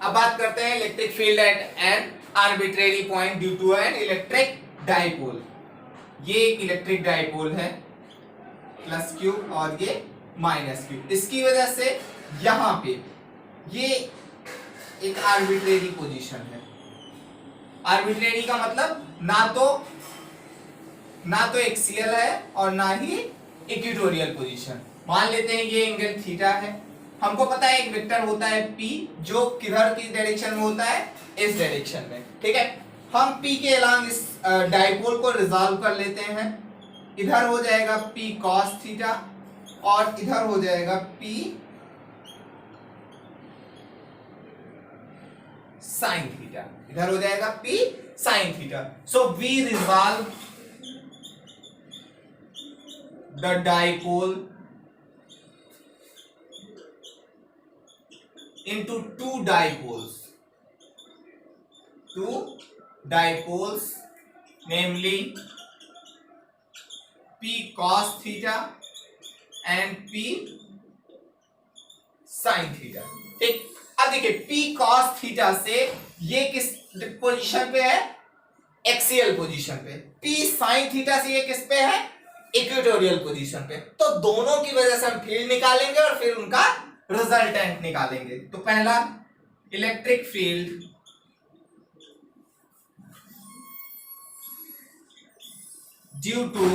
अब बात करते हैं electric field at an arbitrary point due to an electric dipole. ये एक इलेक्ट्रिक डाइपोल है प्लस क्यू और ये माइनस क्यू। इसकी वजह से यहां पे ये एक आर्बिट्रेरी पोजीशन है। आर्बिट्रेरी का मतलब ना तो एक्सियल है और ना ही इक्वेटोरियल पोजीशन। मान लेते हैं ये एंगल थीटा है। हमको पता है एक वेक्टर होता है P जो किधर की डायरेक्शन में होता है, इस डायरेक्शन में। ठीक है, हम P के अलोंग इस डाइपोल को रिजॉल्व कर लेते हैं। इधर हो जाएगा P cos थीटा और इधर हो जाएगा P sin थीटा। इधर हो जाएगा P sin theta. So we resolve the dipole into two dipoles, namely P cos theta and P sin theta। ठीक, अब देखिए P cos theta से ये किस पोजीशन पे है, एक्सियल पोजीशन पे। P sin theta से ये किस पे है, इक्वेटोरियल पोजीशन पे। तो दोनों की वजह से हम फील्ड निकालेंगे और फिर उनका रिजल्टेंट निकालेंगे। तो पहला electric field due to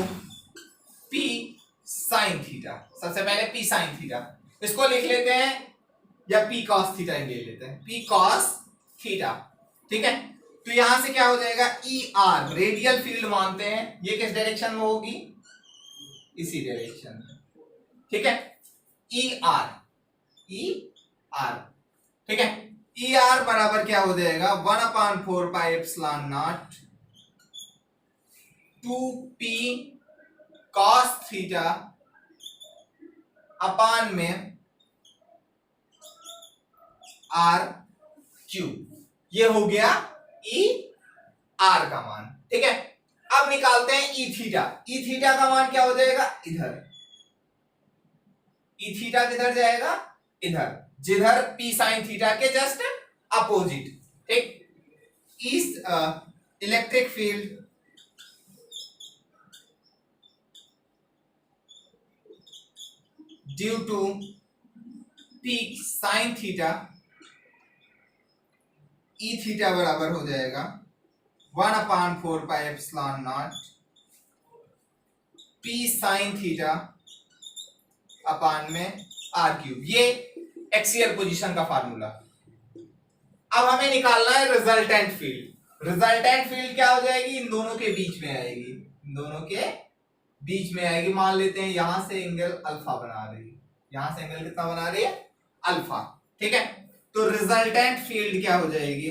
P sin theta. सबसे पहले P sin थीटा इसको लिख लेते हैं या P cos थीटा ले लेते हैं, P cos थीटा। ठीक है, तो यहां से क्या हो जाएगा, ER रेडियल फील्ड मानते हैं। ये किस डायरेक्शन में होगी, इसी डायरेक्शन में। ठीक है, ER ठीक है, ER बराबर क्या हो जाएगा, 1/4 pi epsilon not 2P cos theta upon में R क्यूब। ये हो गया ER का मान। ठीक है, अब निकालते हैं E थीटा। E थीटा का मान क्या हो जाएगा, इधर। E थीटा किधर जाएगा, इधर, जिधर P sin थीटा के जस्ट अपोजिट। ठीक, इस electric field due to P sin theta, E theta बराबर हो जाएगा 1/4 pi epsilon naught P sin theta upon में R क्यूब। ये एक्सियल पोजीशन का फार्मूला। अब हमें निकालना है रिजल्टेंट फील्ड। रिजल्टेंट फील्ड क्या हो जाएगी, इन दोनों के बीच में आएगी, इन दोनों के बीच में आएगी। मान लेते हैं यहां से एंगल अल्फा बना रही है, यहां से एंगल कितना बना रही है, अल्फा। ठीक है, तो रिजल्टेंट फील्ड क्या हो जाएगी,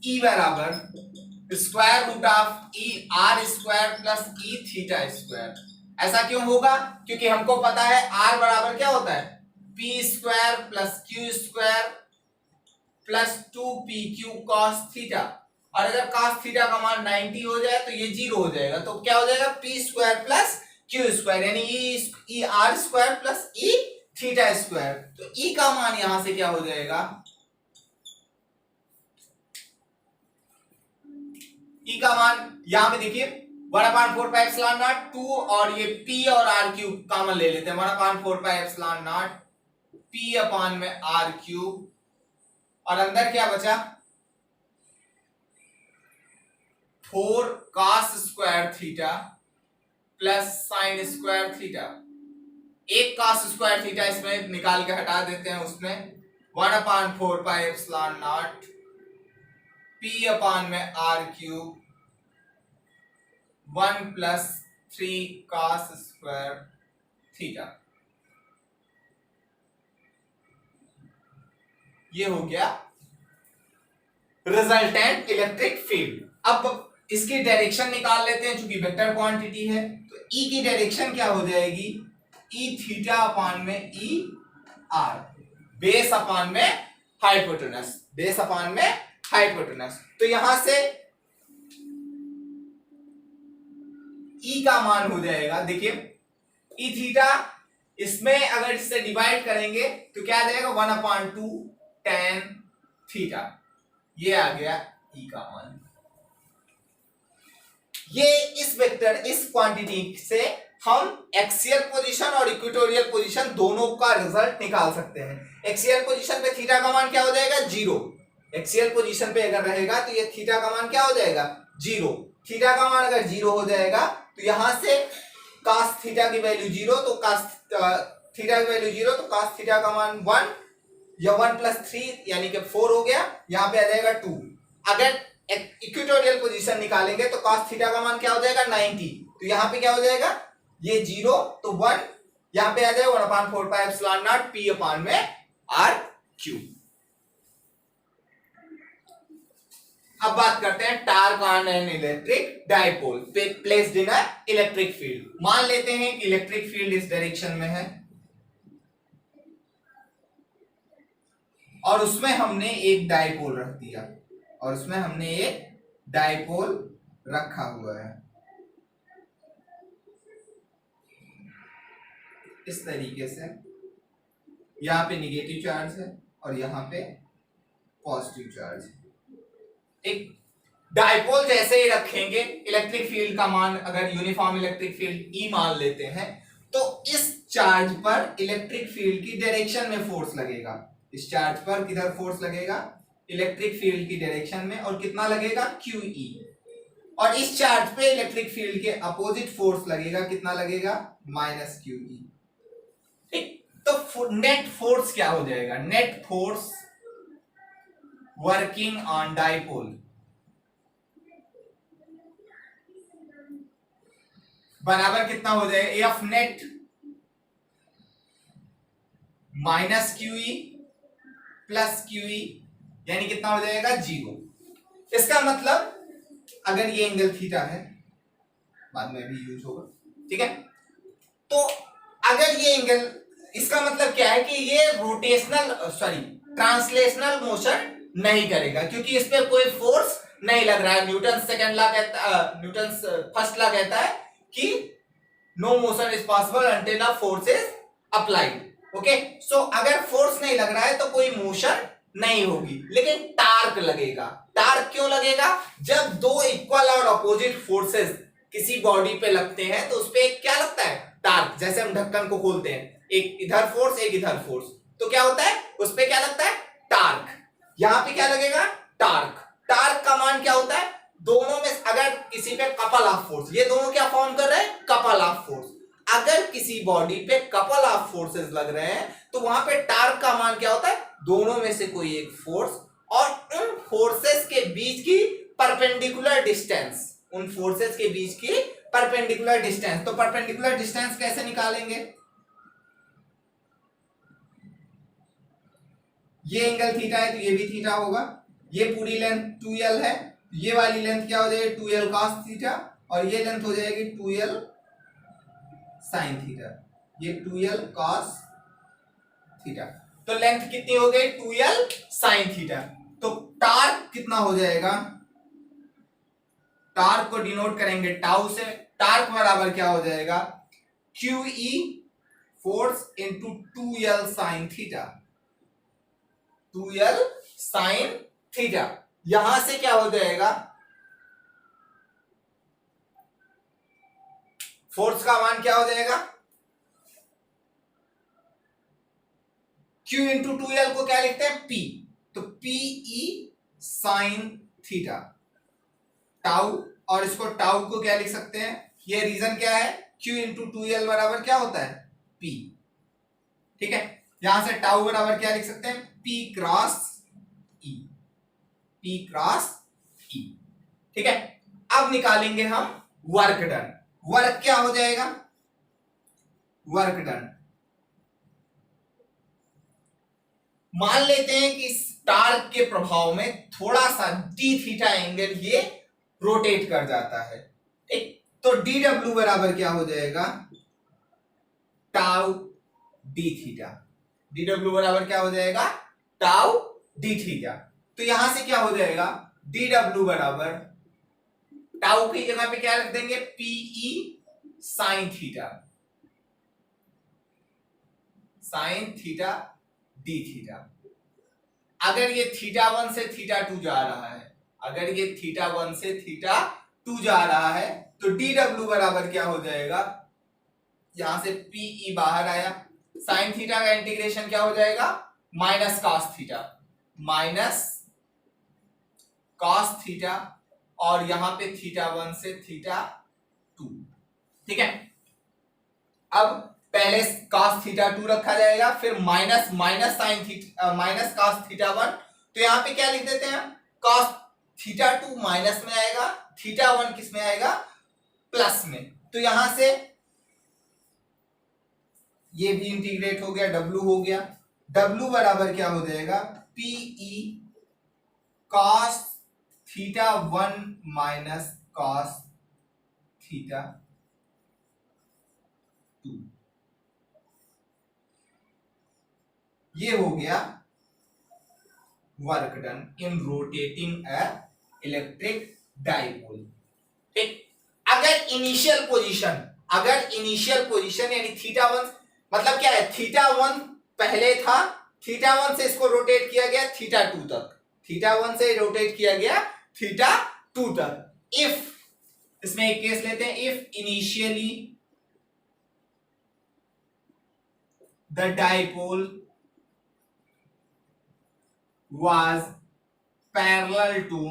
E बराबर square root of ER square plus E theta square. ऐसा क्यों होगा, क्योंकि हमको पता है R बराबर क्या होता है, P square plus Q square plus 2PQ cos theta. और अगर cos थीटा का मान 90 हो जाए तो ये 0 हो जाएगा। तो क्या हो जाएगा, P square plus Q square, यानी ER square plus E theta square. तो E का मान यहां से क्या हो जाएगा, E का मान यहां पे देखिए 1/4 पाई एप्सिलॉन नॉट 2 और ये P और R क्यूब कॉमन ले लेते हैं। 1/4 पाई एप्सिलॉन नॉट P अपान में R क्यूब और अंदर क्या बचा, 4 cos square theta plus sin square theta. एक cos स्क्वायर थीटा इसमें निकाल के हटा देते हैं, उसमें 1/4 पाई एप्सिलॉन नॉट P अपान में R cube 1 plus 3 cos square theta. ये हो गया रिजल्टेंट इलेक्ट्रिक फील्ड। अब इसकी डायरेक्शन निकाल लेते हैं, चूंकि वेक्टर क्वांटिटी है। तो E की डायरेक्शन क्या हो जाएगी, E थीटा अपान में E R, बेस अपान में हाइपोटेनस, बेस अपान में हाइपोटेनस। तो यहां से E का मान हो जाएगा, देखिए E थीटा इसमें अगर इससे डिवाइड करेंगे तो क्या आ जाएगा 1/2 tan थीटा, ये आ गया ई का मान। ये इस वेक्टर, इस क्वांटिटी से हम एक्सियल पोजीशन और इक्वेटोरियल पोजीशन दोनों का रिजल्ट निकाल सकते हैं। एक्सियल पोजीशन पे थीटा का मान क्या हो जाएगा 0, एक्सियल पोजीशन पे अगर रहेगा तो ये थीटा का मान क्या हो जाएगा 0। थीटा का मान अगर 0 हो जाएगा तो यहां से cos थीटा की वैल्यू 0, तो cos थीटा की वैल्यू 0, तो cos थीटा का मान 1 या 1 + 3 यानी कि 4 हो गया, यहां पे आ जाएगा 2। अगर इक्वेटोरियल पोजीशन निकालेंगे तो cos थीटा का मान क्या हो जाएगा 90, तो यहां पे क्या हो जाएगा ये 0 तो 1, यहां पे आ जाएगा 1/4 pi epsilon naught p upon में r3। अब बात करते हैं torque on an electric dipole placed in a electric field. मान लेते हैं कि इलेक्ट्रिक फील्ड इस डायरेक्शन में है और उसमें हमने एक डाइपोल रख दिया, और उसमें हमने एक डाइपोल रखा हुआ है इस तरीके से। यहां पे निगेटिव चार्ज है और यहां पे पॉजिटिव चार्ज है। एक डाइपोल जैसे ही रखेंगे, इलेक्ट्रिक फील्ड का मान अगर यूनिफॉर्म इलेक्ट्रिक फील्ड ई मान लेते हैं, तो इस चार्ज पर इलेक्ट्रिक फील्ड की डायरेक्शन में फोर्स लगेगा। इस चार्ज पर किधर फोर्स लगेगा इलेक्ट्रिक फील्ड की डायरेक्शन में, और कितना लगेगा QE। और इस चार्ज पे इलेक्ट्रिक फील्ड के अपोजिट फोर्स लगेगा, कितना लगेगा -QE। ठीक, तो नेट फोर्स क्या हो जाएगा, net force working on dipole बराबर कितना हो जाएगा F नेट -QE + QE, यानी कितना हो जाएगा 0। इसका मतलब अगर ये एंगल थीटा है, बाद में भी यूज होगा, ठीक है, तो अगर ये एंगल, इसका मतलब क्या है कि ये ट्रांसलेशनल मोशन नहीं करेगा, क्योंकि इस पे कोई फोर्स नहीं लग रहा है। न्यूटन सेकंड लॉ कहता, न्यूटन फर्स्ट लॉ कहता है कि no motion is possible until a force is applied. Okay, so अगर फोर्स नहीं लग रहा है तो कोई मोशन नहीं होगी, लेकिन टार्क लगेगा। टार्क क्यों लगेगा, जब दो इक्वल और अपोजिट फोर्सेस किसी बॉडी पे लगते हैं तो उसपे क्या लगता है टार्क। जैसे हम ढक्कन को खोलते हैं, एक इधर फोर्स एक इधर फोर्स, तो क्या होता है उसपे क्या लगता है टार्क। यहां पे क्या लगेगा टार्क। टार्क का मान क्या होता है, दोनों में अगर किसी पे कपल ऑफ फोर्स, ये दोनों क्या फॉर्म कर रहे हैं कपल ऑफ फोर्स। अगर किसी बॉडी पे कपल ऑफ फोर्सेस लग रहे हैं तो वहां पे टार्क का मान क्या होता है, दोनों में से कोई एक फोर्स और उन फोर्सेस के बीच की परपेंडिकुलर डिस्टेंस, उन फोर्सेस के बीच की परपेंडिकुलर डिस्टेंस। तो परपेंडिकुलर डिस्टेंस कैसे निकालेंगे, ये एंगल थीटा है तो ये भी थीटा होगा, ये पूरी लेंथ 2l है, ये वाली लेंथ क्या हो जाएगी 2l cos थीटा, और ये लेंथ हो जाएगी 2l sin थीटा, ये 2l cos थीटा। तो लेंथ कितनी हो गई 2l sin थीटा। तो टार्क कितना हो जाएगा, टार्क को डिनोट करेंगे टाउ से। टार्क बराबर क्या हो जाएगा QE force into 2l sin theta, 2l sin theta. यहां से क्या हो जाएगा, फोर्स का मान क्या हो जाएगा, Q इंटू 2l को क्या लिखते हैं P, तो PE sin थीटा टाउ, और इसको टाउ को क्या लिख सकते हैं, ये रीजन क्या है Q इंटू 2l बराबर क्या होता है P। ठीक है, यहां से टाउ बराबर क्या लिख सकते हैं P cross E, P cross E। ठीक है, अब निकालेंगे हम वर्क डन। वर्क क्या हो जाएगा, वर्क डन, मान लेते हैं कि टार्क के प्रभाव में थोड़ा सा d थीटा एंगल ये रोटेट कर जाता है। ठीक, तो dw बराबर क्या हो जाएगा टाउ d थीटा, dw बराबर क्या हो जाएगा टाउ d थीटा। तो यहां से क्या हो जाएगा dw बराबर टाउ की जगह पे क्या रख देंगे PE sin theta, sine theta D theta. अगर ये थीटा 1 से थीटा 2 जा रहा है, अगर ये थीटा 1 से थीटा 2 जा रहा है तो डी डब्ल्यू बराबर क्या हो जाएगा, यहां से पीई बाहर आया, साइन थीटा का इंटीग्रेशन क्या हो जाएगा, minus cos theta, minus cos theta, और यहां पे थीटा 1 से थीटा 2। ठीक है, अब पहले cos थीटा 2 रखा जाएगा, फिर minus minus sine theta minus cos theta 1, तो यहां पे क्या लिख देते हैं, cos थीटा 2 माइनस में आएगा, थीटा 1 किस में आएगा, प्लस में। तो यहां से ये भी इंटीग्रेट हो गया, W हो गया, W बराबर क्या हो जाएगा, PE cos theta 1 minus cos theta 2। ये हो गया work done in rotating a electric dipole. ठीक, अगर इनिशियल पोजीशन यानी थीटा 1 मतलब क्या है, थीटा 1 पहले था, थीटा 1 से इसको रोटेट किया गया थीटा 2 तक, थीटा 1 से रोटेट किया गया थीटा 2 तक। इफ, इसमें एक केस लेते हैं, if initially the dipole was parallel to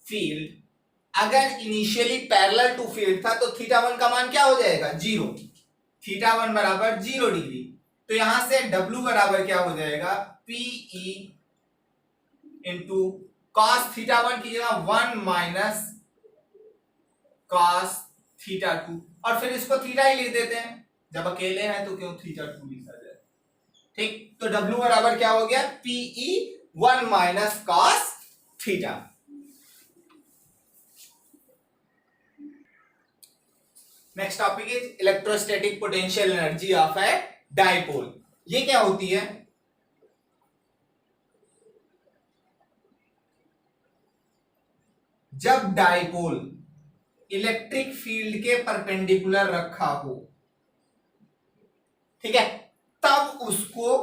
field, अगर इनिशियली पैरेलल टू फील्ड था तो थीटा 1 का मान क्या हो जाएगा, 0, थीटा 1 बराबर 0 डिग्री। तो यहां से W बराबर क्या हो जाएगा, PE इंटू cos थीटा 1 की जगह 1 माइनस cos थीटा 2, और फिर इसको थीटा ही लिख देते हैं, जब अकेले हैं तो क्यों थीटा 2 लिखा जाए। ठीक, तो W बराबर क्या हो गया, PE 1 minus cos theta. Next topic is electrostatic potential energy of a dipole. ये क्या होती है, जब डाइपोल इलेक्ट्रिक फील्ड के परपेंडिकुलर रखा हो, ठीक है, तब उसको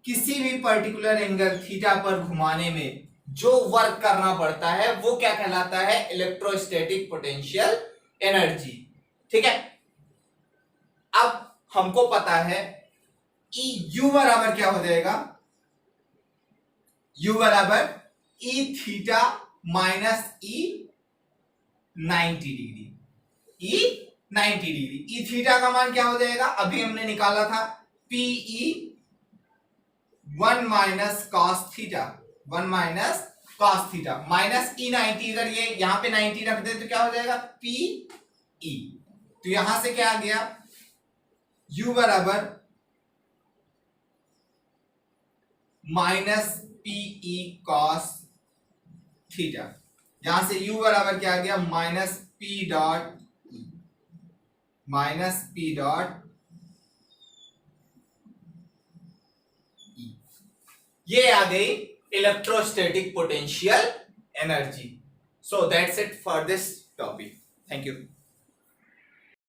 किसी भी पर्टिकुलर एंगल थीटा पर घुमाने में जो वर्क करना पड़ता है वो क्या कहलाता है, इलेक्ट्रोस्टैटिक पोटेंशियल एनर्जी। ठीक है, अब हमको पता है यू बराबर क्या हो जाएगा, यू बराबर ई थीटा माइनस ई 90 डिग्री, ई 90 डिग्री। ई थीटा का मान क्या हो जाएगा, अभी हमने निकाला था, PE 1 minus cos theta, 1 minus cos theta minus ई 90, अगर ये यहां पे 90 रख दे तो क्या हो जाएगा, PE। तो यहां से क्या आ गया, U बराबर माइनस PE कॉस थीटा, यहां से U बराबर क्या आ गया, minus P dot E, minus P dot E। ये आ गई electrostatic potential energy. So that's it for this topic. Thank you.